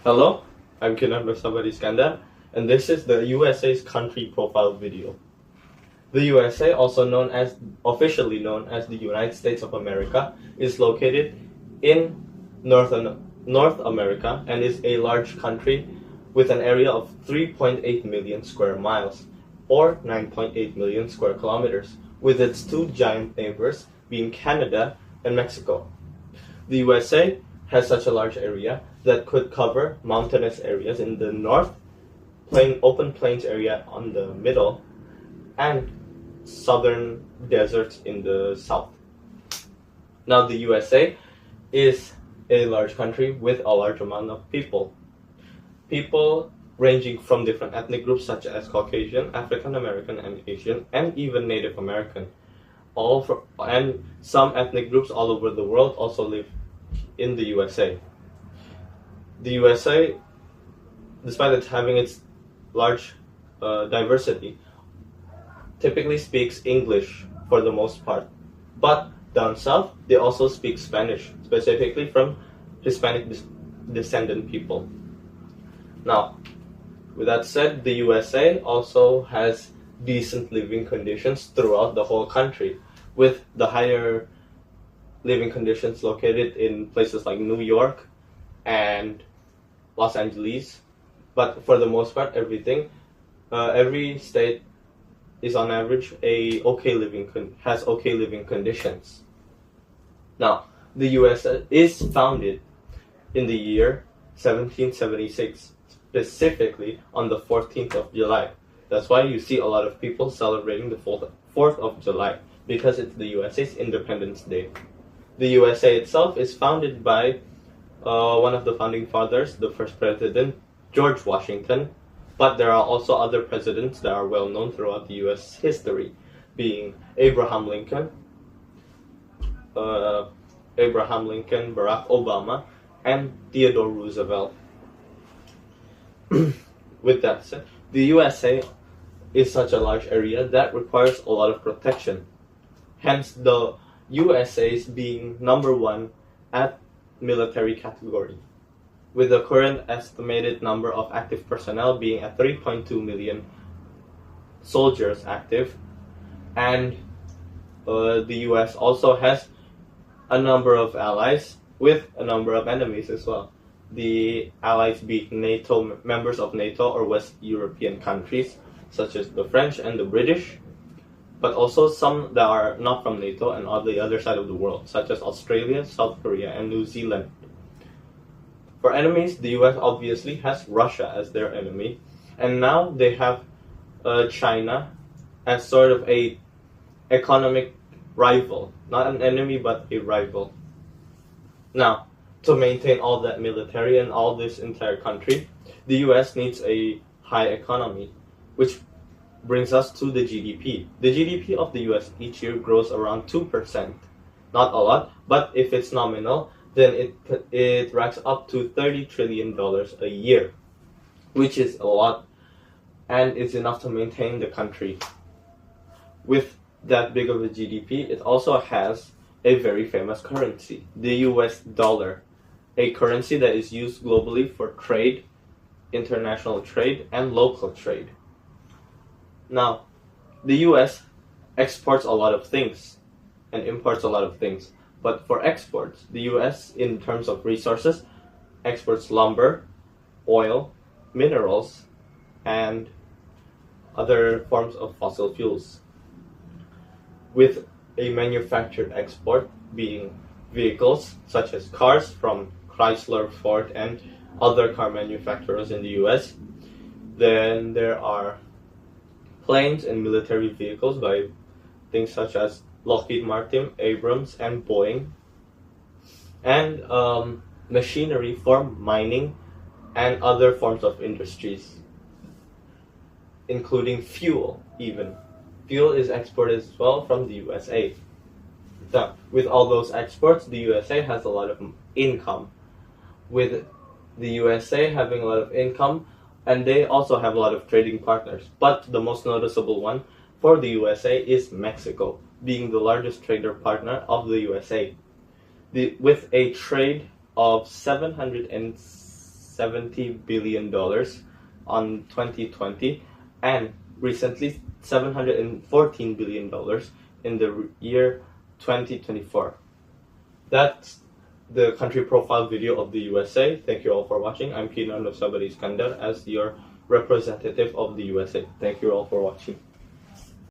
Hello, I'm Kinar Nursabari Iskandar, and this is the USA's country profile video. The USA, officially known as the United States of America, is located in North America and is a large country with an area of 3.8 million square miles, or 9.8 million square kilometers, with its two giant neighbors being Canada and Mexico. The USA has such a large area that could cover mountainous areas in the north, open plains area on the middle, and southern deserts in the south. Now, the USA is a large country with a large amount of people. People ranging from different ethnic groups such as Caucasian, African American, and Asian, and even Native American. And some ethnic groups all over the world also live in the USA. The USA, despite it having its large diversity, typically speaks English for the most part. But down south, they also speak Spanish, specifically from Hispanic descendant people. Now, with that said, the USA also has decent living conditions throughout the whole country, with the higher living conditions located in places like New York and Los Angeles. But for the most part, every state is on average has okay living conditions. Now, the US is founded in the year 1776, specifically on the 14th of July. That's why you see a lot of people celebrating the 4th of July, because it's the USA's Independence Day. The USA itself is founded by one of the founding fathers, the first president, George Washington, but there are also other presidents that are well known throughout the US history, being Abraham Lincoln, Barack Obama, and Theodore Roosevelt. With that said, the USA is such a large area that requires a lot of protection. Hence, the USA's being number one at military category, with the current estimated number of active personnel being at 3.2 million soldiers active, and the US also has a number of allies with a number of enemies as well. The allies being members of NATO or West European countries, such as the French and the British, but also some that are not from NATO and on the other side of the world, such as Australia, South Korea, and New Zealand. For enemies, the US obviously has Russia as their enemy, and now they have China as sort of a economic rival, not an enemy but a rival. Now, to maintain all that military and all this entire country, the US needs a high economy, which brings us to the GDP. The GDP of the US each year grows around 2%. Not a lot, but if it's nominal, then it racks up to $30 trillion a year, which is a lot, and it's enough to maintain the country. With that big of a GDP, it also has a very famous currency, the US dollar, a currency that is used globally for trade, international trade, and local trade. Now, the US exports a lot of things and imports a lot of things. But for exports, the US, in terms of resources, exports lumber, oil, minerals, and other forms of fossil fuels, with a manufactured export being vehicles such as cars from Chrysler, Ford, and other car manufacturers in the US. Then there are planes and military vehicles by things such as Lockheed Martin, Abrams, and Boeing, and machinery for mining and other forms of industries, including fuel even. Fuel is exported as well from the USA. So, with all those exports, the USA has a lot of income. With the USA having a lot of income, and they also have a lot of trading partners. But the most noticeable one for the USA is Mexico, being the largest trader partner of the USA. With a trade of $760 $70 billion on 2020, and recently $714 billion in the year 2024. That's the country profile video of the USA. Thank you all for watching. I'm Kinar Nursabari Iskandar as your representative of the USA. Thank you all for watching.